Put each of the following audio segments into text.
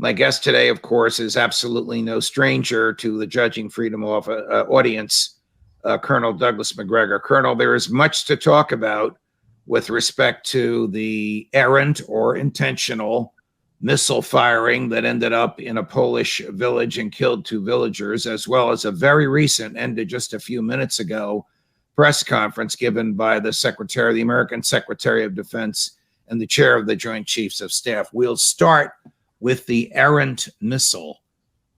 My guest today, of course, is absolutely no stranger to the Judging Freedom audience, Colonel Douglas McGregor. Colonel, there is much to talk about with respect to the errant or intentional missile firing that ended up in a Polish village and killed 2 villagers, as well as a very recent, ended just a few minutes ago, press conference given by the American Secretary of Defense and the chair of the Joint Chiefs of Staff. We'll start with the errant missile.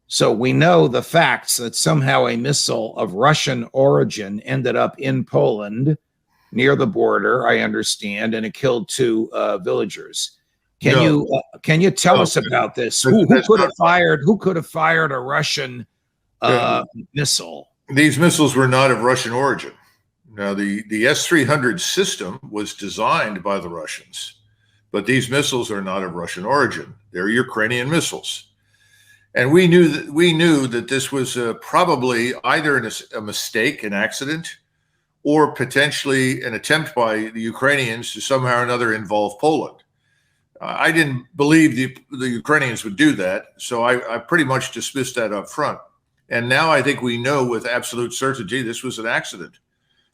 So we know the facts that somehow a missile of Russian origin ended up in Poland near the border, I understand, and it killed 2 villagers. Can you tell us about this? Who could have fired a Russian missile? These missiles were not of Russian origin. Now, the S-300 system was designed by the Russians, but these missiles are not of Russian origin. They're Ukrainian missiles. And we knew that this was probably either a mistake, an accident, or potentially an attempt by the Ukrainians to somehow or another involve Poland. I didn't believe the Ukrainians would do that, so I pretty much dismissed that up front. And now I think we know with absolute certainty this was an accident.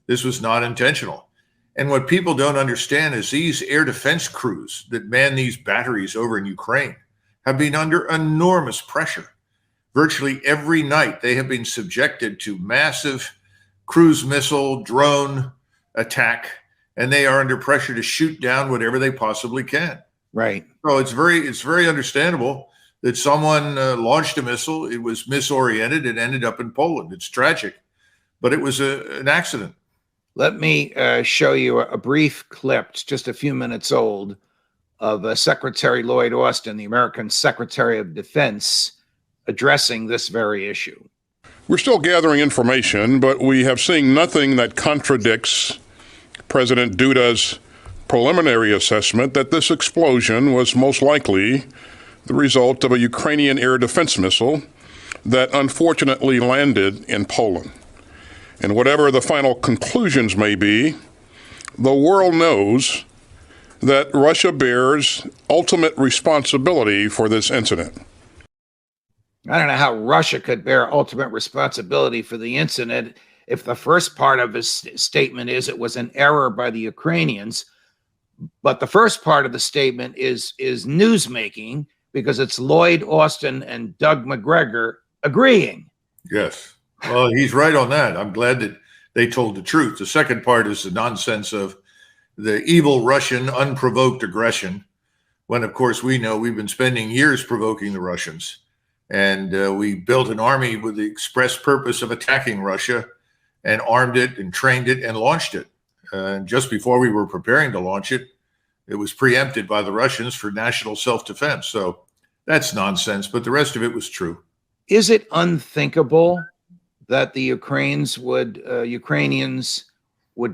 This was not intentional. And what people don't understand is these air defense crews that man these batteries over in Ukraine have been under enormous pressure. Virtually every night they have been subjected to massive cruise missile, drone attack, and they are under pressure to shoot down whatever they possibly can. Right. So it's very understandable that someone launched a missile. It was misoriented and ended up in Poland. It's tragic, but it was an accident. Let me show you a brief clip, just a few minutes old, of Secretary Lloyd Austin, the American Secretary of Defense, addressing this very issue. We're still gathering information, but we have seen nothing that contradicts President Duda's preliminary assessment that this explosion was most likely the result of a Ukrainian air defense missile that unfortunately landed in Poland. And whatever the final conclusions may be, the world knows that Russia bears ultimate responsibility for this incident. I don't know how Russia could bear ultimate responsibility for the incident if the first part of his statement is it was an error by the Ukrainians, but the first part of the statement is newsmaking because it's Lloyd Austin and Doug McGregor agreeing. Yes. Well, he's right on that. I'm glad that they told the truth. The second part is the nonsense of the evil Russian unprovoked aggression, when, of course, we know we've been spending years provoking the Russians. And we built an army with the express purpose of attacking Russia and armed it and trained it and launched it. And just before we were preparing to launch it, it was preempted by the Russians for national self-defense. So that's nonsense, but the rest of it was true. Is it unthinkable that the Ukrainians would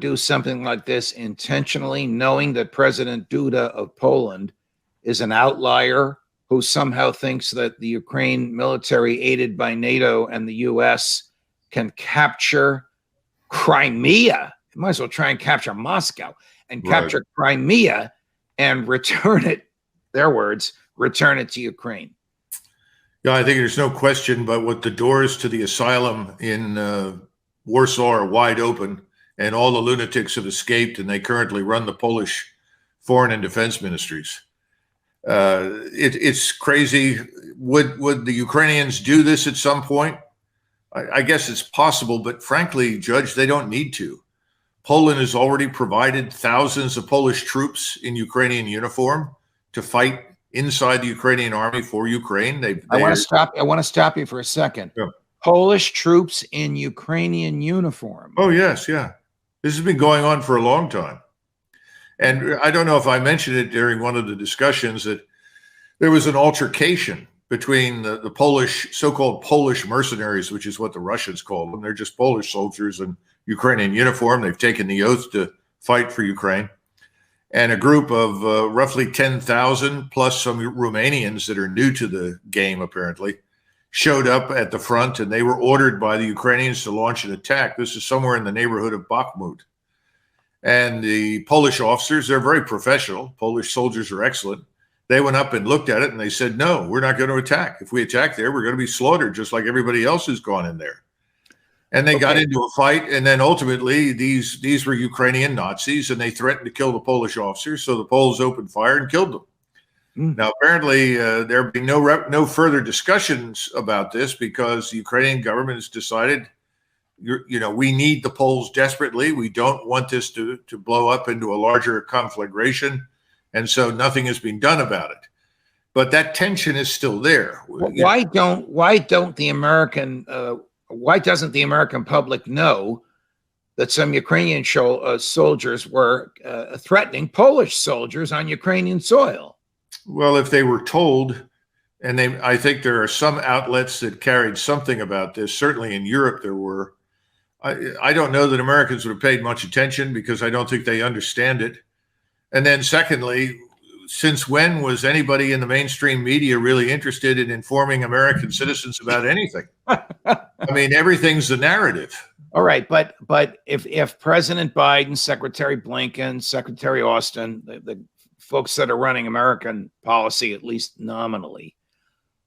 do something like this intentionally, knowing that President Duda of Poland is an outlier who somehow thinks that the Ukraine military, aided by NATO and the U.S., can capture Crimea? You might as well try and capture Moscow and capture Crimea and return it, their words, return it to Ukraine. Yeah, I think there's no question but what the doors to the asylum in Warsaw are wide open, and all the lunatics have escaped, and they currently run the Polish foreign and defense ministries. It's crazy. Would the Ukrainians do this at some point? I guess it's possible, but frankly, Judge, they don't need to. Poland has already provided thousands of Polish troops in Ukrainian uniform to fight inside the Ukrainian army for Ukraine. I want to stop you for a second. Yeah. Polish troops in Ukrainian uniform. Oh, yes. Yeah. This has been going on for a long time. And I don't know if I mentioned it during one of the discussions that there was an altercation between the Polish, so-called Polish mercenaries, which is what the Russians call them. They're just Polish soldiers in Ukrainian uniform. They've taken the oath to fight for Ukraine. And a group of roughly 10,000 plus some Romanians that are new to the game, apparently, showed up at the front, and they were ordered by the Ukrainians to launch an attack. This is somewhere in the neighborhood of Bakhmut. And the Polish officers, they're very professional. Polish soldiers are excellent. They went up and looked at it and they said, no, we're not going to attack. If we attack there, we're going to be slaughtered just like everybody else who's gone in there. And they got into a fight. And then ultimately, these were Ukrainian Nazis, and they threatened to kill the Polish officers. So the Poles opened fire and killed them. Now, apparently, there have been no further discussions about this because the Ukrainian government has decided, we need the Poles desperately. We don't want this to blow up into a larger conflagration. And so nothing has been done about it. But that tension is still there. Why doesn't the American public know that some Ukrainian soldiers were threatening Polish soldiers on Ukrainian soil? Well, if they were told, and I think there are some outlets that carried something about this. Certainly in Europe there were. I don't know that Americans would have paid much attention because I don't think they understand it. And then secondly, since when was anybody in the mainstream media really interested in informing American citizens about anything? I mean, everything's the narrative. All right, but if President Biden, Secretary Blinken, Secretary Austin, the folks that are running American policy, at least nominally,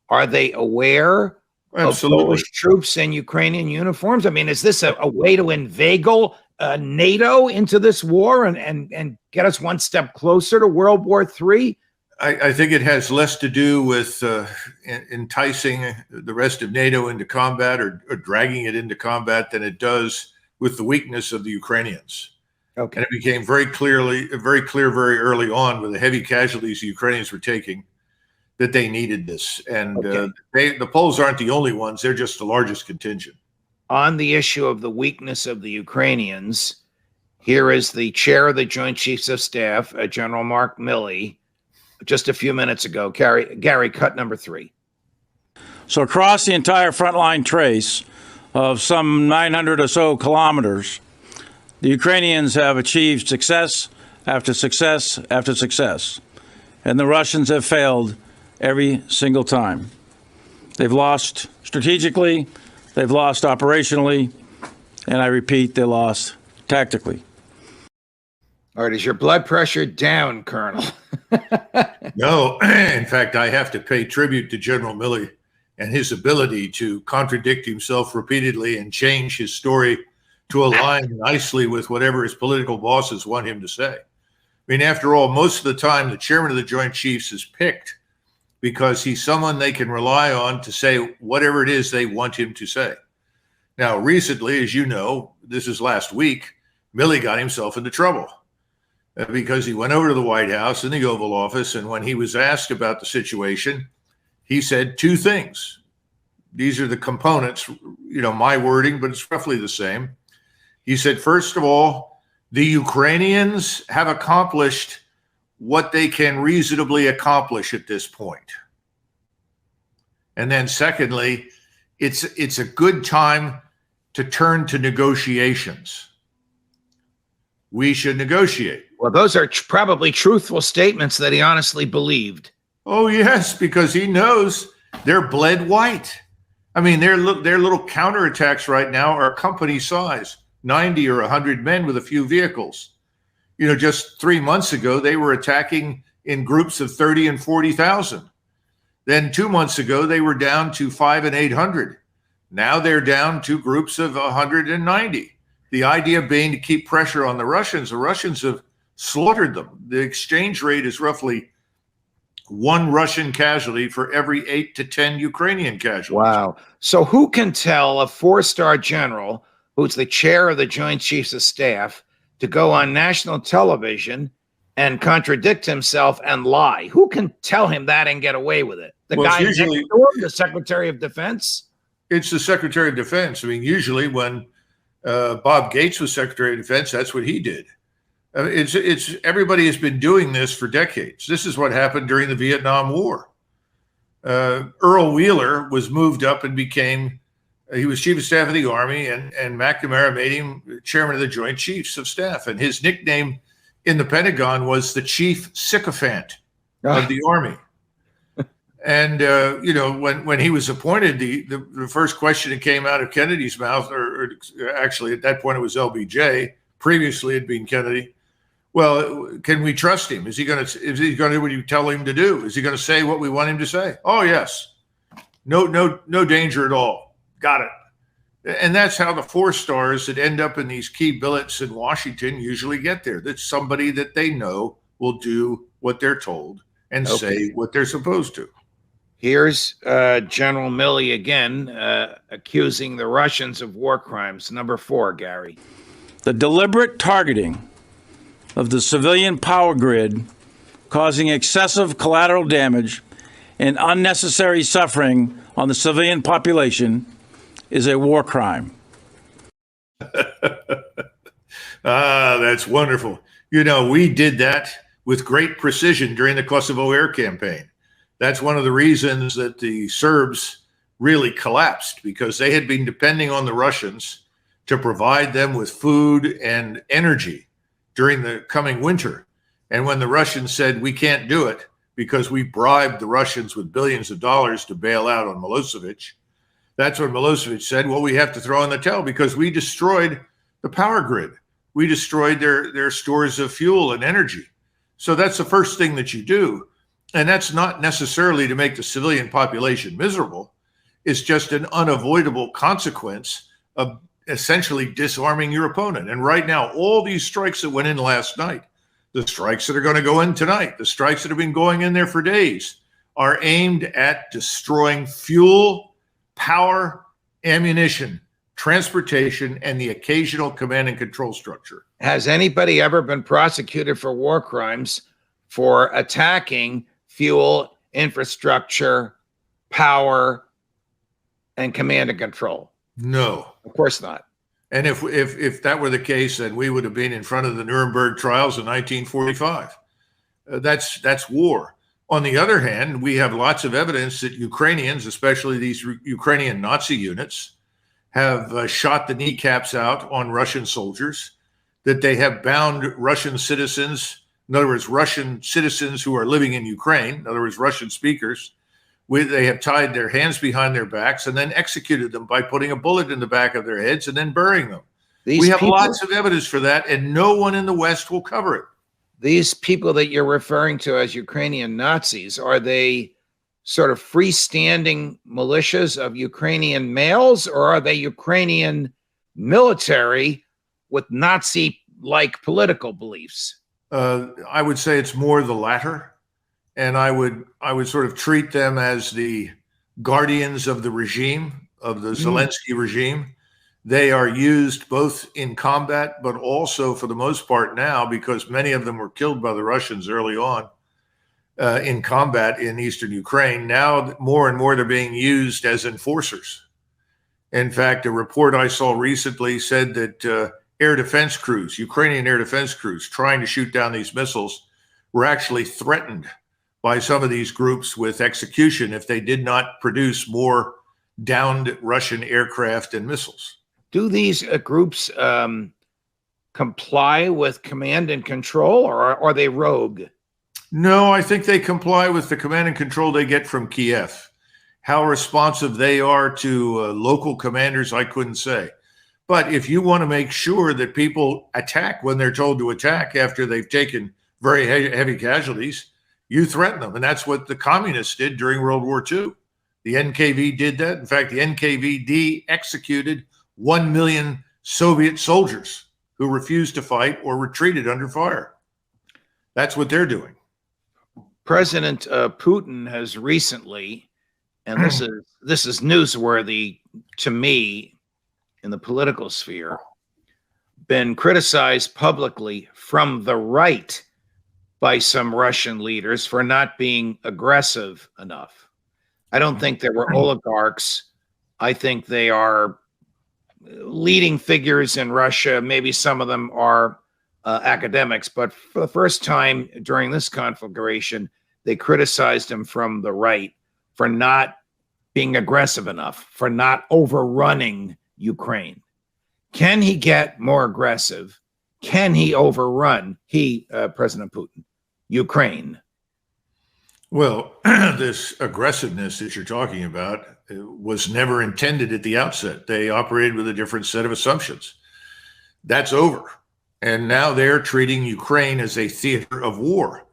are they aware of Polish troops in Ukrainian uniforms? I mean, is this a way to inveigle NATO into this war and get us one step closer to World War III? I think it has less to do with enticing the rest of NATO into combat or dragging it into combat than it does with the weakness of the Ukrainians. Okay. And it became very clear very early on with the heavy casualties the Ukrainians were taking that they needed this. And the Poles aren't the only ones. They're just the largest contingent. On the issue of the weakness of the Ukrainians, here is the chair of the Joint Chiefs of Staff, General Mark Milley, just a few minutes ago. Gary, cut number 3. So across the entire frontline trace of some 900 or so kilometers, the Ukrainians have achieved success after success after success, and the Russians have failed every single time. They've lost strategically, they've lost operationally, and I repeat, they lost tactically. All right, is your blood pressure down, Colonel? No, in fact, I have to pay tribute to General Milley and his ability to contradict himself repeatedly and change his story to align nicely with whatever his political bosses want him to say. I mean, after all, most of the time, the chairman of the Joint Chiefs is picked because he's someone they can rely on to say whatever it is they want him to say. Now, recently, as you know, this is last week, Milley got himself into trouble because he went over to the White House in the Oval Office, and when he was asked about the situation, he said 2 things. These are the components, my wording, but it's roughly the same. He said, first of all, the Ukrainians have accomplished what they can reasonably accomplish at this point. And then secondly, it's a good time to turn to negotiations. We should negotiate. Well, those are probably truthful statements that he honestly believed. Oh, yes, because he knows they're bled white. I mean, their little counterattacks right now are company size. 90 or 100 men with a few vehicles. Just 3 months ago, they were attacking in groups of 30 and 40,000. Then 2 months ago, they were down to 500 and 800. Now they're down to groups of 190. The idea being to keep pressure on the Russians. The Russians have slaughtered them. The exchange rate is roughly 1 Russian casualty for every 8 to 10 Ukrainian casualties. Wow. So who can tell a 4-star general who's the chair of the Joint Chiefs of Staff to go on national television and contradict himself and lie? Who can tell him that and get away with it? The guy next to him, the Secretary of Defense? It's the Secretary of Defense. I mean, usually when Bob Gates was Secretary of Defense, that's what he did. It's everybody has been doing this for decades. This is what happened during the Vietnam War. Earl Wheeler was moved up and he was Chief of Staff of the Army, and McNamara made him Chairman of the Joint Chiefs of Staff. And his nickname in the Pentagon was the Chief Sycophant of the Army. And, when he was appointed, the first question that came out of Kennedy's mouth, or actually at that point it was LBJ, previously it had been Kennedy, Well, can we trust him? Is he going to do what you tell him to do? Is he going to say what we want him to say? Oh, yes. No danger at all. Got it. And that's how the 4-stars that end up in these key billets in Washington usually get there. That's somebody that they know will do what they're told and say what they're supposed to. Here's General Milley again, accusing the Russians of war crimes. Number 4, Gary. The deliberate targeting of the civilian power grid, causing excessive collateral damage and unnecessary suffering on the civilian population, is a war crime. That's wonderful. You know, we did that with great precision during the Kosovo air campaign. That's one of the reasons that the Serbs really collapsed, because they had been depending on the Russians to provide them with food and energy during the coming winter. And when the Russians said, we can't do it because we bribed the Russians with billions of dollars to bail out on Milosevic, that's when Milosevic said, well, we have to throw in the towel because we destroyed the power grid. We destroyed their stores of fuel and energy. So that's the first thing that you do. And that's not necessarily to make the civilian population miserable. It's just an unavoidable consequence of essentially disarming your opponent. And right now, all these strikes that went in last night, the strikes that are going to go in tonight, the strikes that have been going in there for days, are aimed at destroying fuel, power, ammunition, transportation, and the occasional command and control structure. Has anybody ever been prosecuted for war crimes for attacking fuel, infrastructure, power, and command and control? No. Of course not. And if that were the case, then we would have been in front of the Nuremberg trials in 1945. That's war. On the other hand, we have lots of evidence that Ukrainians, especially these Ukrainian Nazi units, have shot the kneecaps out on Russian soldiers, that they have bound Russian citizens, in other words, Russian citizens who are living in Ukraine, in other words, Russian speakers, they have tied their hands behind their backs and then executed them by putting a bullet in the back of their heads and then burying them. We have lots of evidence for that, and no one in the West will cover it. These people that you're referring to as Ukrainian Nazis, are they sort of freestanding militias of Ukrainian males, or are they Ukrainian military with Nazi-like political beliefs? I would say it's more the latter. And I would sort of treat them as the guardians of the regime, of the Zelensky regime. They are used both in combat, but also for the most part now, because many of them were killed by the Russians early on in combat in eastern Ukraine. Now, more and more, they're being used as enforcers. In fact, a report I saw recently said that air defense crews, Ukrainian air defense crews trying to shoot down these missiles, were actually threatened by some of these groups with execution if they did not produce more downed Russian aircraft and missiles. Do these groups comply with command and control, or are they rogue? No, I think they comply with the command and control they get from Kiev. How responsive they are to local commanders, I couldn't say. But if you want to make sure that people attack when they're told to attack after they've taken very heavy casualties, you threaten them. And that's what the communists did during World War II. The NKVD did that. In fact, the NKVD executed 1 million Soviet soldiers who refused to fight or retreated under fire. That's what they're doing. President Putin has recently, and this is newsworthy to me in the political sphere, been criticized publicly from the right by some Russian leaders for not being aggressive enough. I don't think they were oligarchs. I think they are leading figures in Russia. Maybe some of them are academics, but for the first time during this conflagration, they criticized him from the right for not being aggressive enough, for not overrunning Ukraine. Can he get more aggressive? Can he overrun, President Putin, Ukraine? Well, this aggressiveness that you're talking about was never intended at the outset. They operated with a different set of assumptions. That's over. And now they're treating Ukraine as a theater of war.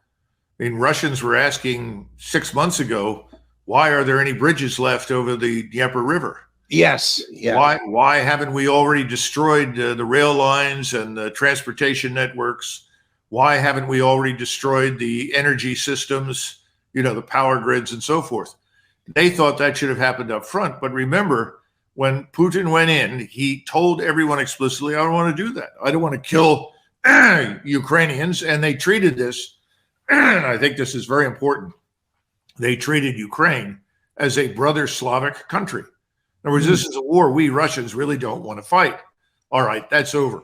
I mean, Russians were asking 6 months ago, why are there any bridges left over the Dnieper River? Yes. Yeah. Why haven't we already destroyed the rail lines and the transportation networks? Why haven't we already destroyed the energy systems, the power grids and so forth? They thought that should have happened up front. But remember, when Putin went in, he told everyone explicitly, I don't want to do that. I don't want to kill Ukrainians. And they treated this, and I think this is very important, they treated Ukraine as a brother Slavic country. In other words, this is a war we Russians really don't want to fight. All right, that's over.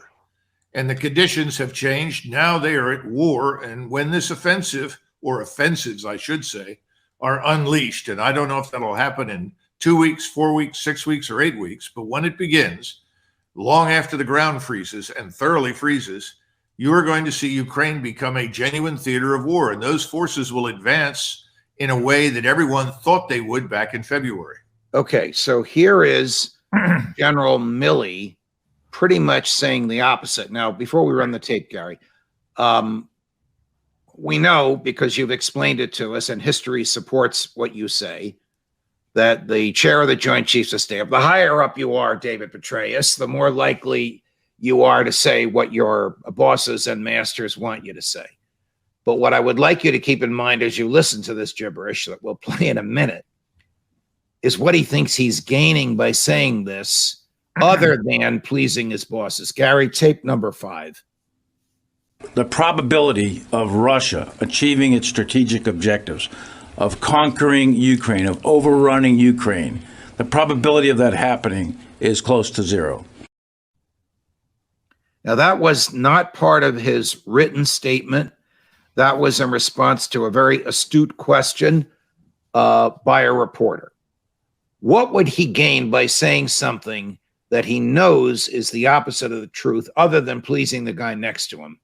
And the conditions have changed. Now they are at war. And when this offensive, or offensives, I should say, are unleashed, and I don't know if that'll happen in 2 weeks, 4 weeks, 6 weeks, or 8 weeks, but when it begins, long after the ground freezes and thoroughly freezes, you are going to see Ukraine become a genuine theater of war. And those forces will advance in a way that everyone thought they would back in February. Okay, so here is General Milley pretty much saying the opposite. Now, before we run the tape, Gary, we know, because you've explained it to us and history supports what you say, that the chair of the Joint Chiefs of Staff, the higher up you are, David Petraeus, the more likely you are to say what your bosses and masters want you to say. But what I would like you to keep in mind as you listen to this gibberish that we'll play in a minute is what he thinks he's gaining by saying this, other than pleasing his bosses. Gary, tape number 5. The probability of Russia achieving its strategic objectives, of conquering Ukraine, of overrunning Ukraine, the probability of that happening is close to zero. Now, that was not part of his written statement. That was in response to a very astute question by a reporter. What would he gain by saying something that he knows is the opposite of the truth, other than pleasing the guy next to him?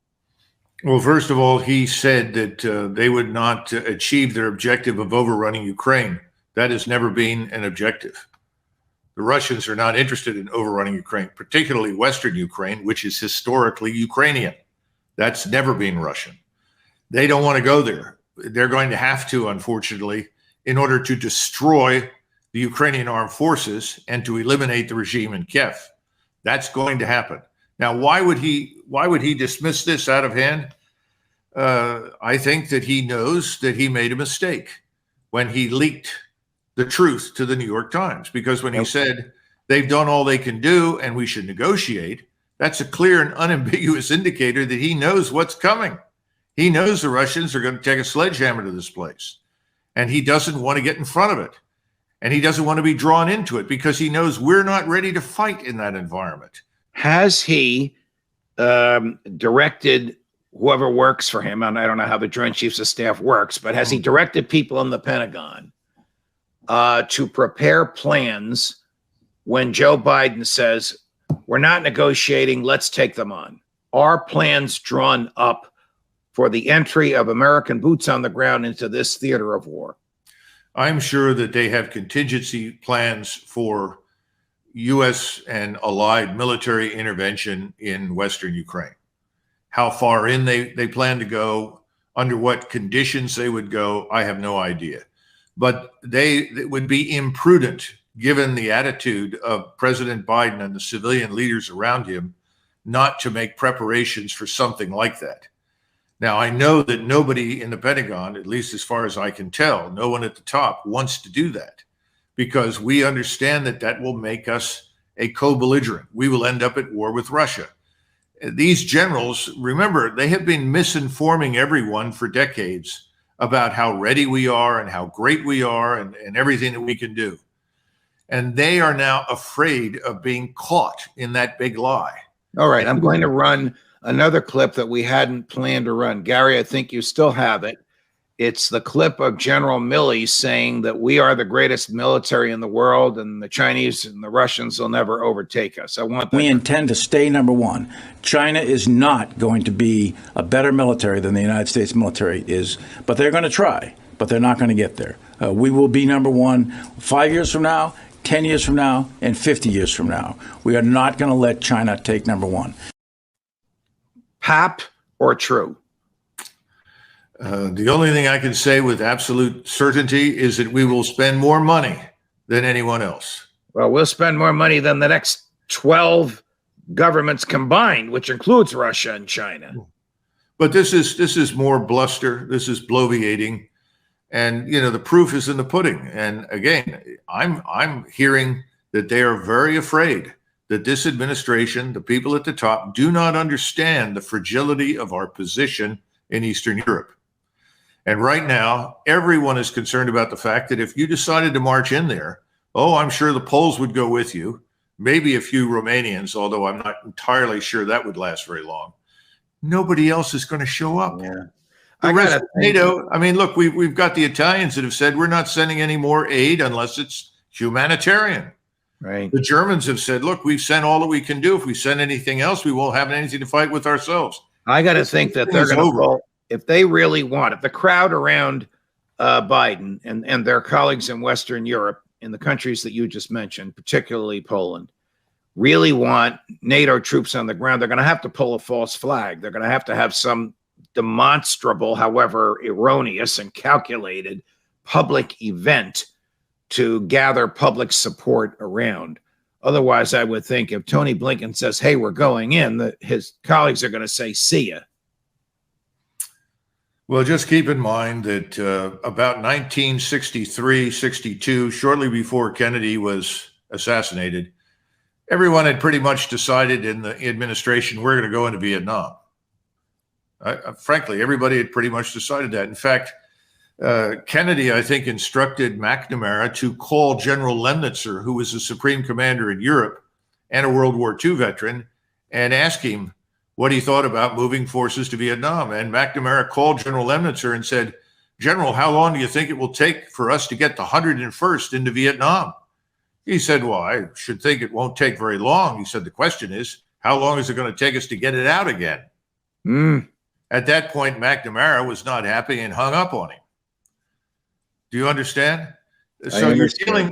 Well, first of all, he said that they would not achieve their objective of overrunning Ukraine. That has never been an objective. The Russians are not interested in overrunning Ukraine, particularly Western Ukraine, which is historically Ukrainian. That's never been Russian. They don't want to go there. They're going to have to, unfortunately, in order to destroy the Ukrainian armed forces and to eliminate the regime in Kiev. That's going to happen. Now, why would he dismiss this out of hand? I think that he knows that he made a mistake when he leaked the truth to the New York Times, because when he said they've done all they can do and we should negotiate, that's a clear and unambiguous indicator that he knows what's coming. He knows the Russians are going to take a sledgehammer to this place, and he doesn't want to get in front of it. And he doesn't want to be drawn into it because he knows we're not ready to fight in that environment. Has he directed whoever works for him, and I don't know how the Joint Chiefs of Staff works, but has he directed people in the Pentagon to prepare plans when Joe Biden says, we're not negotiating, let's take them on? Are plans drawn up for the entry of American boots on the ground into this theater of war? I'm sure that they have contingency plans for U.S. and allied military intervention in Western Ukraine. How far in they plan to go, under what conditions they would go, I have no idea. But it would be imprudent, given the attitude of President Biden and the civilian leaders around him, not to make preparations for something like that. Now, I know that nobody in the Pentagon, at least as far as I can tell, no one at the top wants to do that, because we understand that that will make us a co-belligerent. We will end up at war with Russia. These generals, remember, they have been misinforming everyone for decades about how ready we are and how great we are and everything that we can do. And they are now afraid of being caught in that big lie. All right, I'm going to run another clip that we hadn't planned to run. Gary, I think you still have it. It's the clip of General Milley saying that we are the greatest military in the world and the Chinese and the Russians will never overtake us. We intend to stay number one. China is not going to be a better military than the United States military is, but they're going to try, but they're not going to get there. We will be number one 5 years from now, 10 years from now, and 50 years from now. We are not going to let China take number one. Pap or true? The only thing I can say with absolute certainty is that we will spend more money than anyone else. Well, we'll spend more money than the next 12 governments combined, which includes Russia and China. But this is more bluster. This is bloviating, and the proof is in the pudding. And again, I'm hearing that they are very afraid that this administration, the people at the top, do not understand the fragility of our position in Eastern Europe. And right now, everyone is concerned about the fact that if you decided to march in there, I'm sure the Poles would go with you, maybe a few Romanians, although I'm not entirely sure that would last very long. Nobody else is going to show up. Yeah. The rest of NATO, I mean, look, we've got the Italians that have said we're not sending any more aid unless it's humanitarian. Right. The Germans have said, look, we've sent all that we can do. If we send anything else, we won't have anything to fight with ourselves. I got to think that they're going to vote. If they really want, if the crowd around Biden and their colleagues in Western Europe, in the countries that you just mentioned, particularly Poland, really want NATO troops on the ground, they're going to have to pull a false flag. They're going to have some demonstrable, however erroneous and calculated, public event to gather public support around. Otherwise, I would think if Tony Blinken says, hey, we're going in, his colleagues are going to say, see ya. Well, just keep in mind that about 1963, 62, shortly before Kennedy was assassinated, everyone had pretty much decided in the administration, we're going to go into Vietnam. Frankly, everybody had pretty much decided that. In fact, Kennedy, I think, instructed McNamara to call General Lemnitzer, who was the supreme commander in Europe and a World War II veteran, and ask him what he thought about moving forces to Vietnam. And McNamara called General Lemnitzer and said, General, how long do you think it will take for us to get the 101st into Vietnam? He said, well, I should think it won't take very long. He said, the question is, how long is it going to take us to get it out again? At that point, McNamara was not happy and hung up on him. Do you understand? So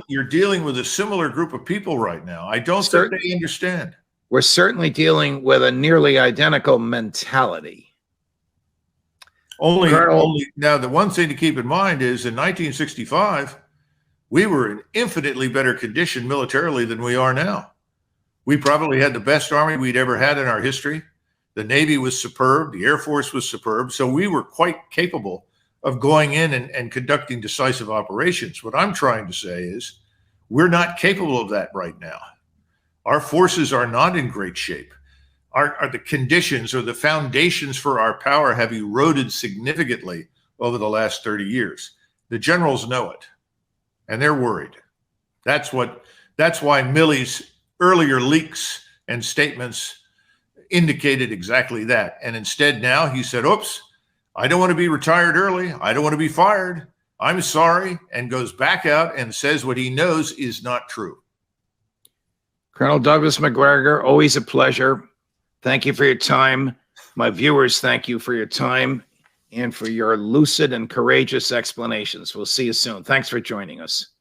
you're dealing with a similar group of people right now. I don't think they understand. We're certainly dealing with a nearly identical mentality. Only now, the one thing to keep in mind is in 1965, we were in infinitely better condition militarily than we are now. We probably had the best army we'd ever had in our history. The Navy was superb. The Air Force was superb. So we were quite capable of going in and conducting decisive operations. What I'm trying to say is we're not capable of that right now. Our forces are not in great shape. The conditions or the foundations for our power have eroded significantly over the last 30 years. The generals know it, and they're worried. That's why Milley's earlier leaks and statements indicated exactly that. And instead now he said, oops, I don't want to be retired early. I don't want to be fired. I'm sorry, and goes back out and says what he knows is not true. Colonel Douglas McGregor, always a pleasure. Thank you for your time. My viewers, thank you for your time and for your lucid and courageous explanations. We'll see you soon. Thanks for joining us.